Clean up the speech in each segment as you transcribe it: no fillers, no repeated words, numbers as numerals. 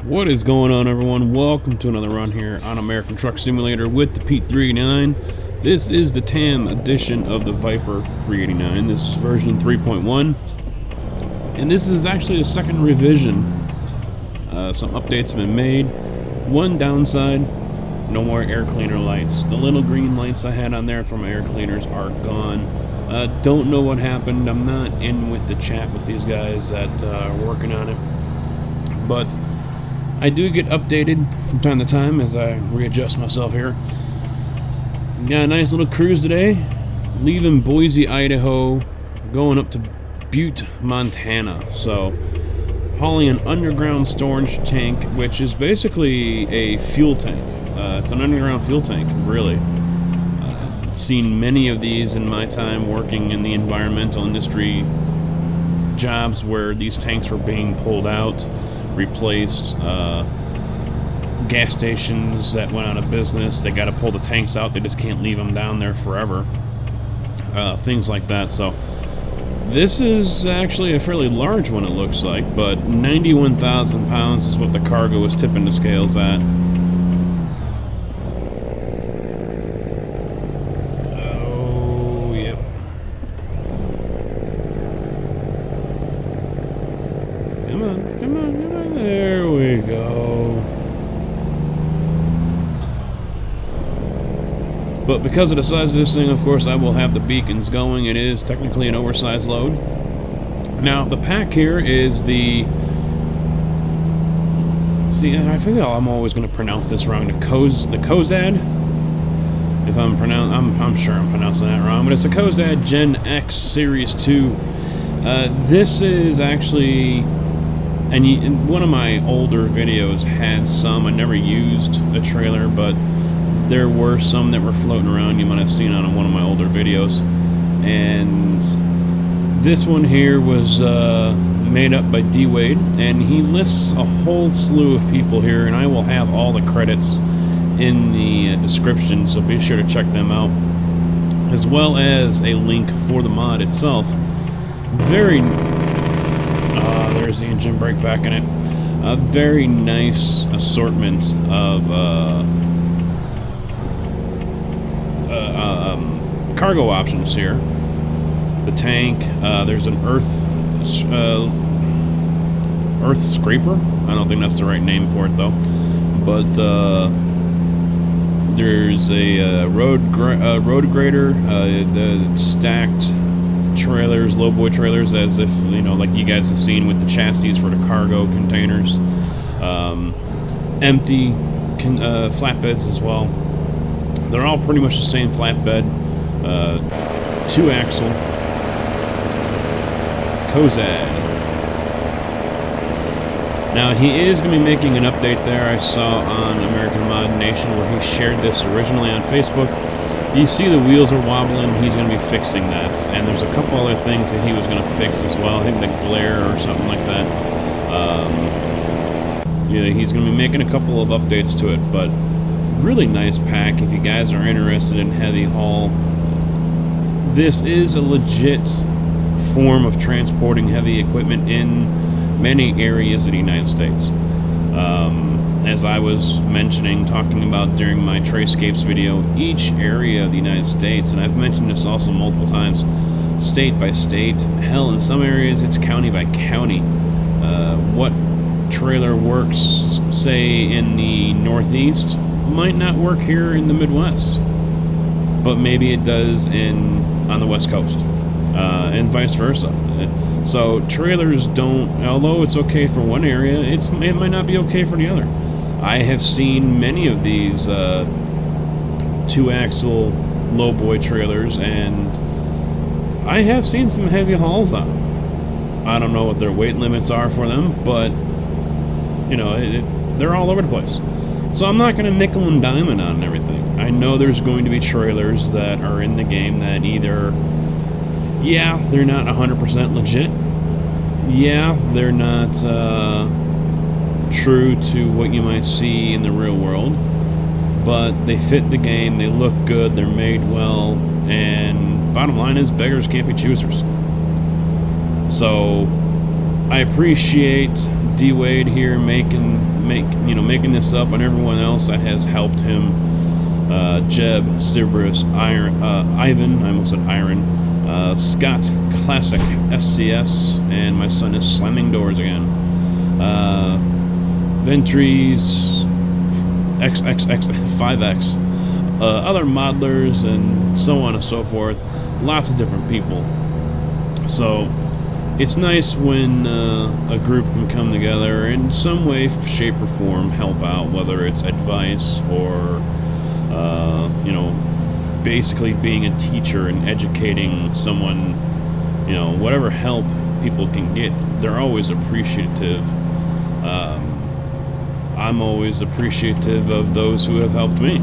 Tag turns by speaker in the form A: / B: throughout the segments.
A: What is going on, everyone? Welcome to another run here on American Truck Simulator with the Pete 389. This is the TAM edition of the Viper 389. This is version 3.1, and this is actually a second revision. Some updates have been made. One downside: no more air cleaner lights. The little green lights I had on there from air cleaners are gone. Don't know what happened. I'm not in with the chat with these guys that are working on it, but I do get updated from time to time as I readjust myself here. Got a nice little cruise today, leaving Boise, Idaho, going up to Butte, Montana. So, hauling an underground storage tank, which is basically a fuel tank. It's an underground fuel tank, really. I've seen many of these in my time working in the environmental industry jobs where these tanks were being pulled out, replaced. Gas stations that went out of business, they got to pull the tanks out, they just can't leave them down there forever. Things like that. So this is actually a fairly large one, it looks like, but 91,000 pounds is what the cargo is tipping the scales at. Oh, yep. Come on, come on, come on. There we go. But because of the size of this thing, of course, I will have the beacons going. It is technically an oversized load. Now, the pack here is the... See, I feel I'm always going to pronounce this wrong. The Coxad? If I'm sure I'm pronouncing that wrong. But it's a Coxad Gen X Series 2. This is actually... And one of my older videos had some. I never used a trailer, but there were some that were floating around. You might have seen on one of my older videos. And this one here was made up by Dwade, and he lists a whole slew of people here, and I will have all the credits in the description, so be sure to check them out, as well as a link for the mod itself. There's the engine brake back in it. A very nice assortment of cargo options here. The tank, there's an earth scraper. I don't think that's the right name for it though. But there's a road grader, the stacked trailers, lowboy trailers, as if, you know, like you guys have seen with the chassis for the cargo containers. Empty flatbeds as well. They're all pretty much the same flatbed. 2-axle Coxad. Now, he is going to be making an update there. I saw on American Mod Nation where he shared this originally on Facebook. You see the wheels are wobbling. He's going to be fixing that. And there's a couple other things that he was going to fix as well. I think the glare or something like that. Yeah, he's going to be making a couple of updates to it, but really nice pack if you guys are interested in heavy haul. This is a legit form of transporting heavy equipment in many areas of the United States. As I was talking about during my Trayscapes video, each area of the United States, and I've mentioned this also multiple times, state by state, hell, in some areas it's county by county. What trailer works, say, in the Northeast might not work here in the Midwest, but maybe it does on the West Coast, and vice versa. So trailers don't, although it's okay for one area, it might not be okay for the other. I have seen many of these 2-axle lowboy trailers, and I have seen some heavy hauls on them. I don't know what their weight limits are for them, but you know, they're all over the place. So I'm not going to nickel and dime it on everything. I know there's going to be trailers that are in the game that either, yeah, they're not 100% legit. Yeah, they're not true to what you might see in the real world. But they fit the game, they look good, they're made well, and bottom line is beggars can't be choosers. So I appreciate Dwade here making making this up, and everyone else that has helped him. Jeb, Seris, Ivan, I almost said Iron, Scott, Classik, SCS, and my son is slamming doors again. Ventyres, Xxxx, 5X, other modelers, and so on and so forth. Lots of different people. So it's nice when a group can come together in some way, shape, or form, help out, whether it's advice or basically being a teacher and educating someone, whatever help people can get, they're always appreciative. I'm always appreciative of those who have helped me,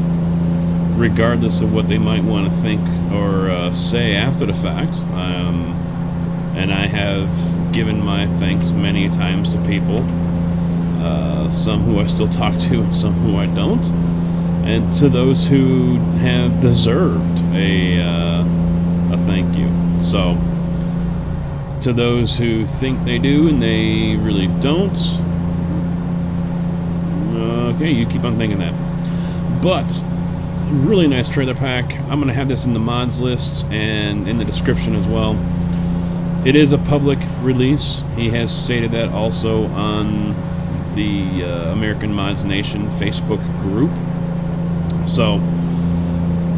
A: regardless of what they might want to think or say after the fact. And I have given my thanks many times to people, some who I still talk to and some who I don't. And to those who have deserved a thank you. So, to those who think they do and they really don't, okay, you keep on thinking that. But, really nice trailer pack. I'm going to have this in the mods list and in the description as well. It is a public release. He has stated that also on the American Mods Nation Facebook group. So,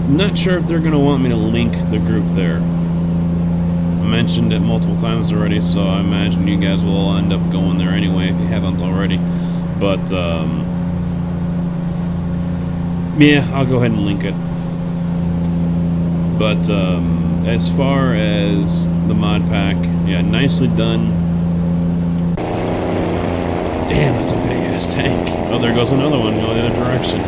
A: not sure if they're going to want me to link the group there. I mentioned it multiple times already, so I imagine you guys will all end up going there anyway if you haven't already. But, yeah, I'll go ahead and link it. But, as far as the mod pack, yeah, nicely done. Damn, that's a big-ass tank. Oh, there goes another one going the other direction.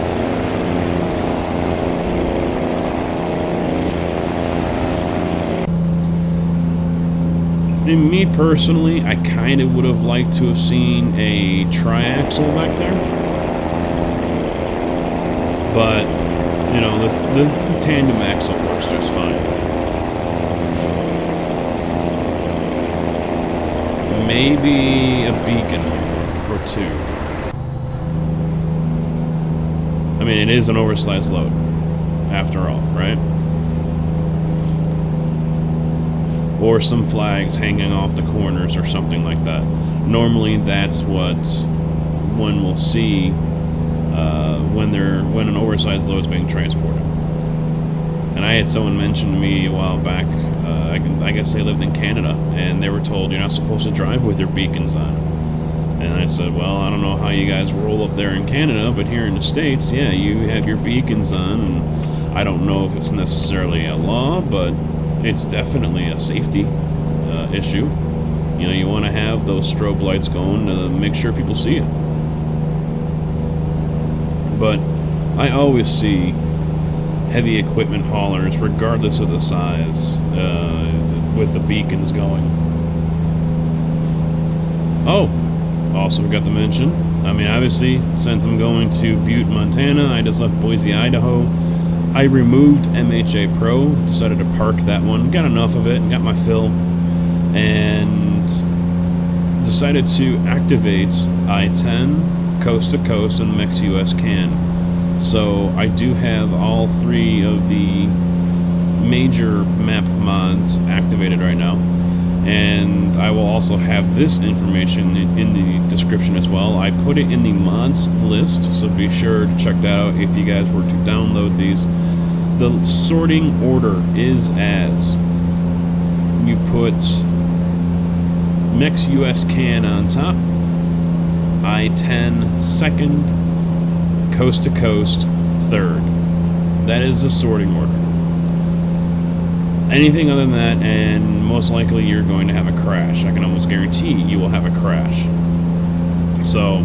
A: And me personally, I kind of would have liked to have seen a triaxle back there. But, the tandem axle works just fine. Maybe a beacon or two. I mean, it is an oversized load, after all, right? Or some flags hanging off the corners or something like that. Normally, that's what one will see when an oversized load is being transported. And I had someone mention to me a while back, I guess they lived in Canada, and they were told you're not supposed to drive with your beacons on. And I said, well, I don't know how you guys roll up there in Canada, but here in the States, yeah, you have your beacons on, and I don't know if it's necessarily a law, but it's definitely a safety issue. You want to have those strobe lights going to make sure people see it. But I always see heavy equipment haulers, regardless of the size, with the beacons going. Oh, also forgot to mention, I mean, obviously, since I'm going to Butte, Montana, I just left Boise, Idaho. I removed MHA Pro, decided to park that one, got enough of it, got my fill, and decided to activate I-10 coast to coast and Mix US CAN. So I do have all three of the major map mods activated right now, and I will also have this information in the description as well. I put it in the mods list, so be sure to check that out if you guys were to download these. The sorting order is as you put Mix US CAN on top, I-10 second, coast to coast third. That is the sorting order. Anything other than that, and most likely you're going to have a crash. I can almost guarantee you will have a crash. So,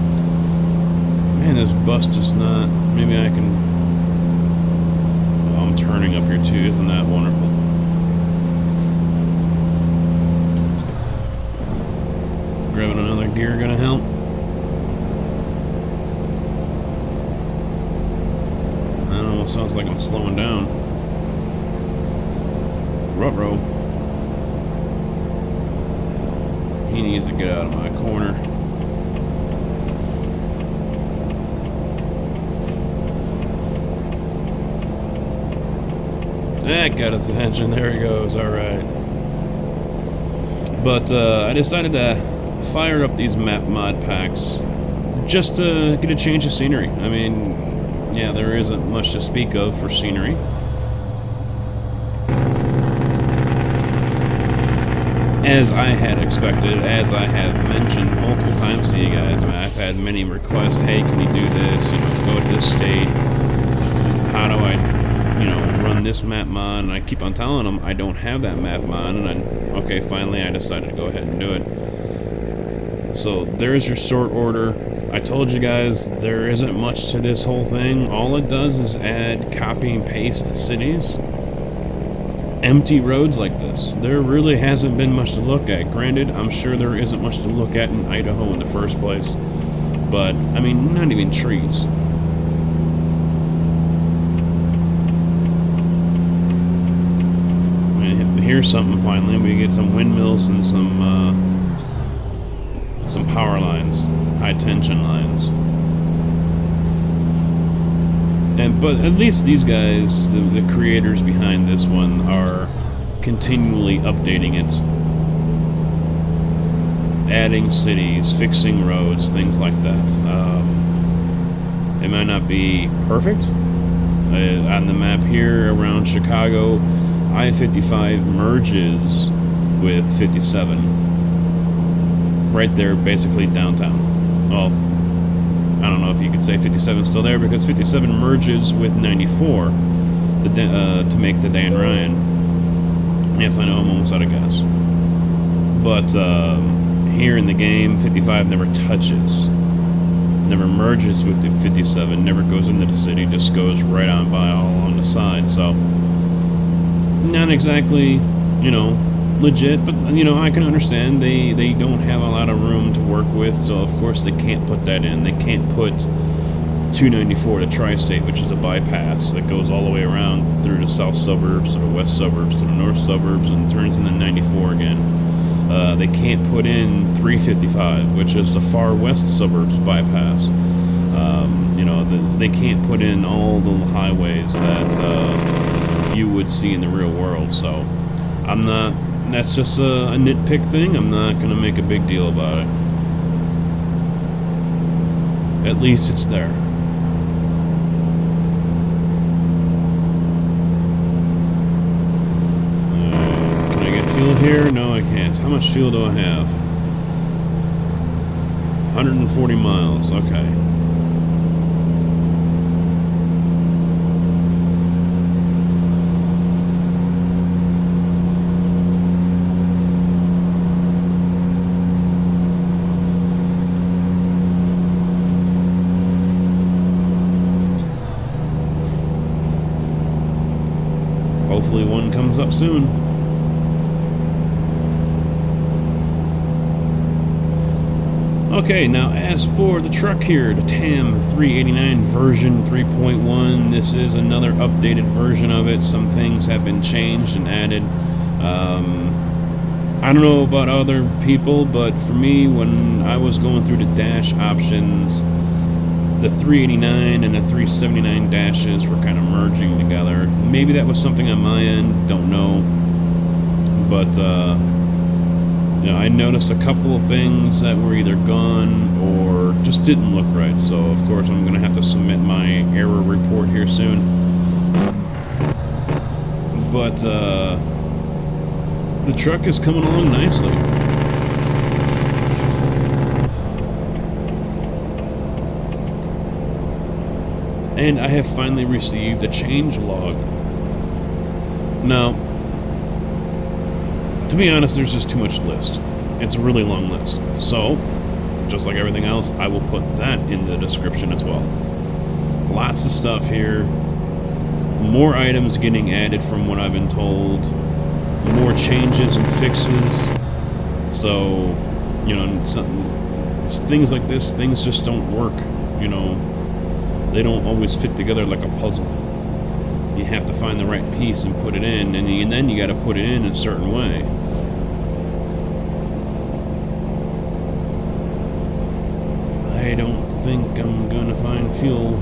A: man, this bus just not... Maybe I can... Oh, I'm turning up here too. Isn't that wonderful? Grabbing another gear gonna help. That almost sounds like I'm slowing down. Ruh-roh. He needs to get out of my corner. That got his attention. There he goes. Alright. But I decided to fire up these map mod packs just to get a change of scenery. I mean, yeah, there isn't much to speak of for scenery. As I had expected, as I have mentioned multiple times to you guys, I mean, I've had many requests, hey, can you do this, you know, go to this state, how do I, you know, run this map mod, and I keep on telling them I don't have that map mod, and okay, finally I decided to go ahead and do it. So there's your sort order. I told you guys there isn't much to this whole thing. All it does is add copy and paste cities. Empty roads like this. There really hasn't been much to look at. Granted, I'm sure there isn't much to look at in Idaho in the first place. But, I mean, not even trees. Here's something finally. We get some windmills and some power lines, high tension lines. But at least these guys, the creators behind this one, are continually updating it, adding cities, fixing roads, things like that. It might not be perfect. On the map here around Chicago, I-55 merges with 57. Right there, basically downtown. Well, I don't know if you could say 57 is still there, because 57 merges with 94 to make the Dan Ryan. Yes, I know, I'm almost out of gas. But here in the game, 55 never touches. Never merges with the 57, never goes into the city, just goes right on by all along the side. So, not exactly, you know, legit, but, you know, I can understand they don't have a lot of room to work with, so of course they can't put that in. They can't put 294 to Tri-State, which is a bypass that goes all the way around through the south suburbs, to the west suburbs, to the north suburbs, and turns into 94 again. They can't put in 355, which is the far west suburbs bypass. You know, they can't put in all the highways that you would see in the real world, so I'm not... That's just a nitpick thing. I'm not going to make a big deal about it. At least it's there. Can I get fuel here? No, I can't. How much fuel do I have? 140 miles. Okay. Hopefully one comes up soon. Okay, now as for the truck here, the TAM 389 version 3.1, this is another updated version of it. Some things have been changed and added. I don't know about other people, but for me, when I was going through the dash options, the 389 and the 379 dashes were kind of merging together. Maybe that was something on my end, don't know. But, you know, I noticed a couple of things that were either gone or just didn't look right. So, of course, I'm going to have to submit my error report here soon. But, the truck is coming along nicely. And I have finally received a change log. Now, to be honest, there's just too much list. It's a really long list. So, just like everything else, I will put that in the description as well. Lots of stuff here. More items getting added from what I've been told. More changes and fixes. So, you know, things like this, things just don't work, you know. They don't always fit together like a puzzle. You have to find the right piece and put it in, and then you got to put it in a certain way. I don't think I'm gonna find fuel.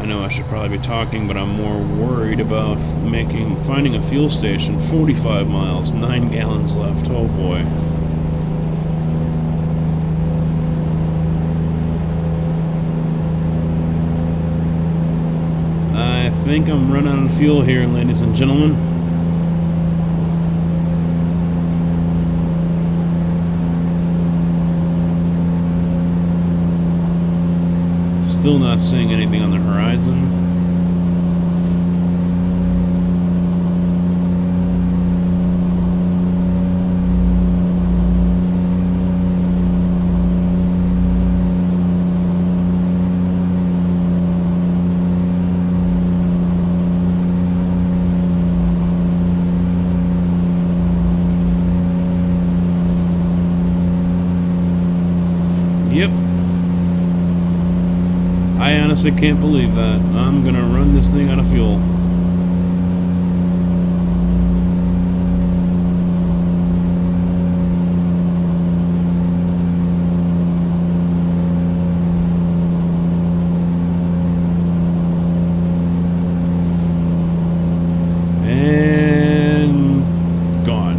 A: I know I should probably be talking, but I'm more worried about finding a fuel station. 45 miles, 9 gallons left. Oh boy. I think I'm running out of fuel here, ladies and gentlemen. Still not seeing anything on the horizon. Yep. I honestly can't believe that. I'm gonna run this thing out of fuel. And gone.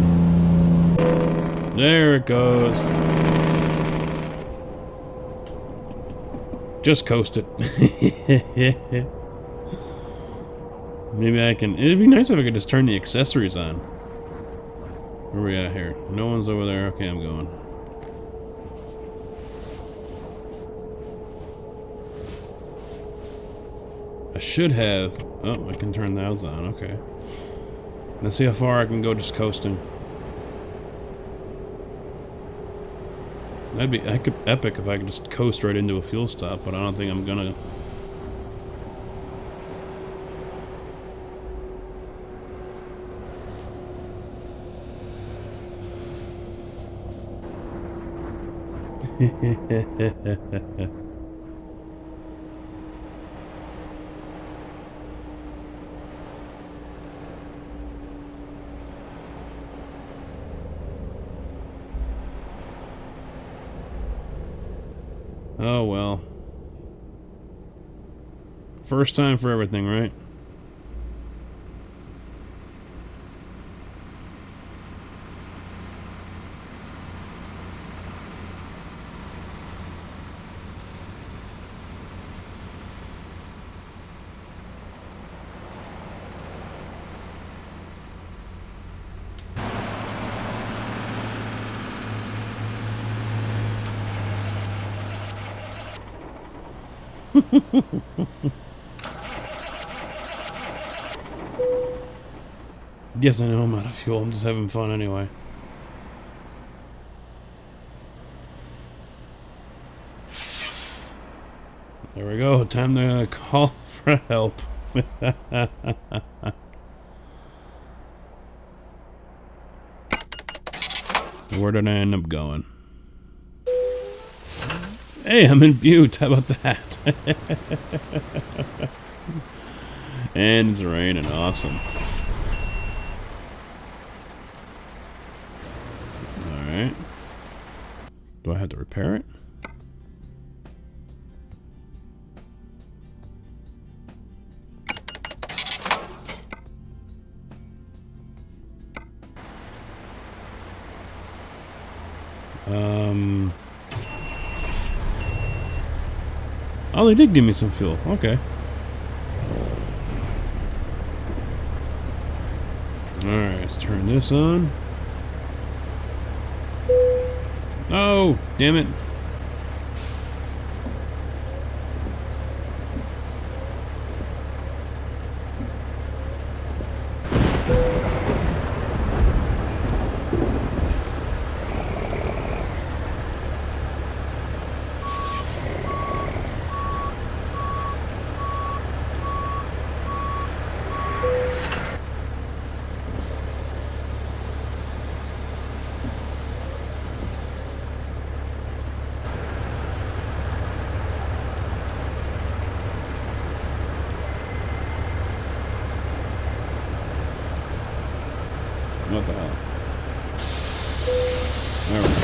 A: There it goes. Just coast it. Maybe I can... It'd be nice if I could just turn the accessories on. Where are we at here? No one's over there. Okay, I'm going. I should have... Oh, I can turn those on. Okay. Let's see how far I can go just coasting. That'd be epic if I could just coast right into a fuel stop, but I don't think I'm gonna. Oh well. First time for everything, right? Yes, I know I'm out of fuel. I'm just having fun anyway. There we go. Time to call for help. Where did I end up going? Hey, I'm in Butte. How about that? And it's raining. Awesome. Alright. Do I have to repair it? Oh, they did give me some fuel. Okay. Alright, let's turn this on. Oh, damn it. What the hell? Alright.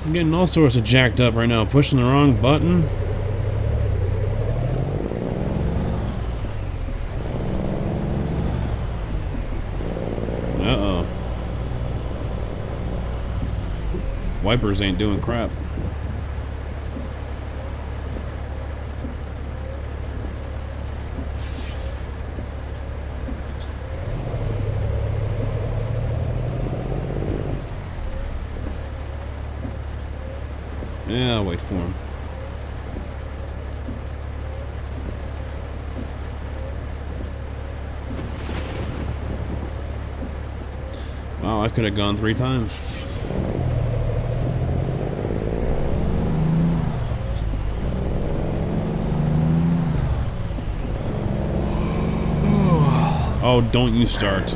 A: I'm getting all sorts of jacked up right now. Pushing the wrong button. Wipers ain't doing crap. Yeah, I'll wait for him. Wow, I could have gone 3 times. Oh, don't you start.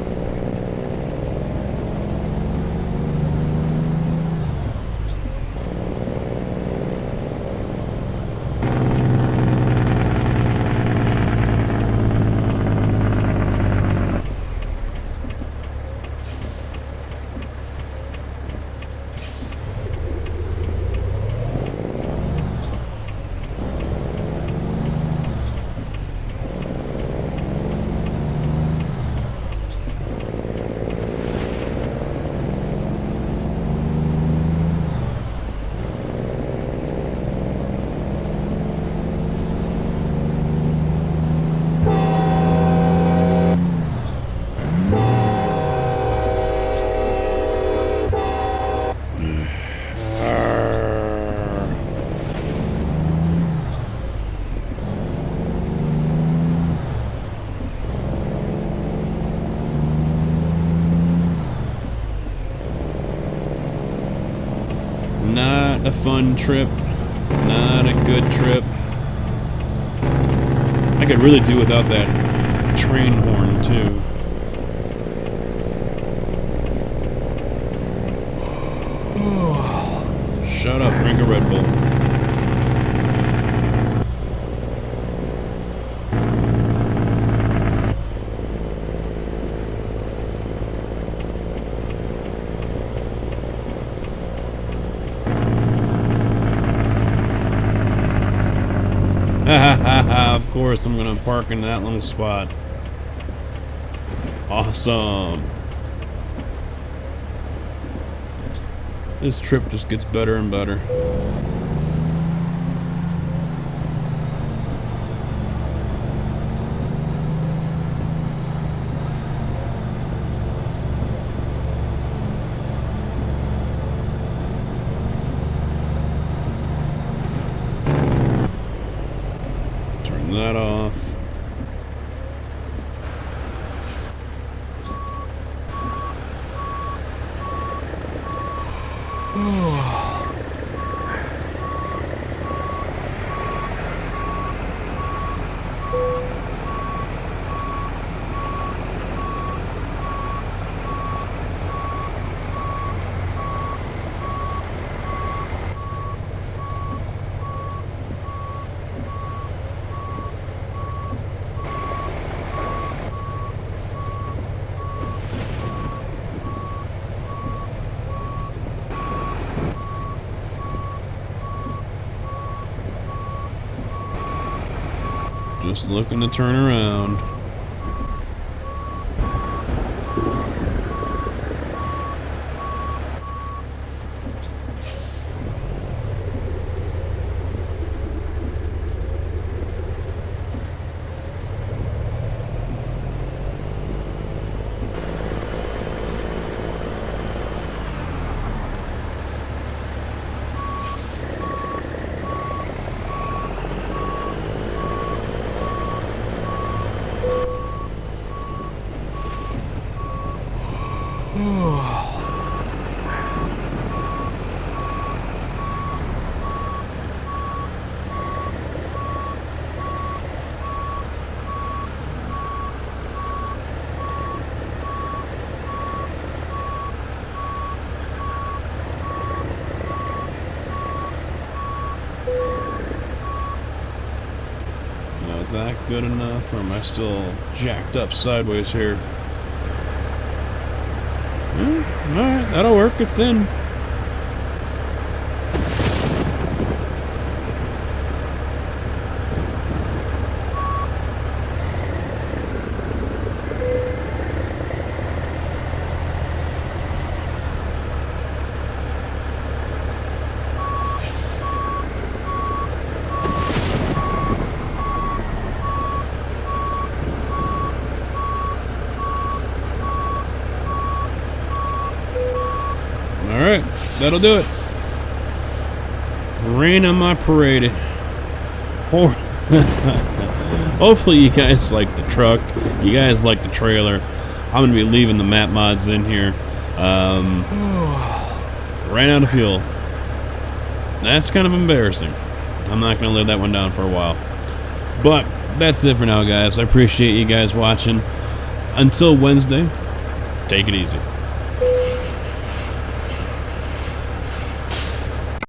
A: Not a fun trip. Not a good trip. I could really do without that train horn, too. Shut up, drink a Red Bull. Of course, I'm gonna park in that little spot. Awesome. This trip just gets better and better. That off. Just looking to turn around. Is that good enough, or am I still jacked up sideways here? Alright, that'll work. It's in. that'll do it. Rain on my parade. Hopefully you guys like the truck. You guys like the trailer. I'm gonna be leaving the map mods in here. Ran out of fuel. That's kind of embarrassing. I'm not gonna live that one down for a while. But that's it for now, guys. I appreciate you guys watching. Until Wednesday, take it easy.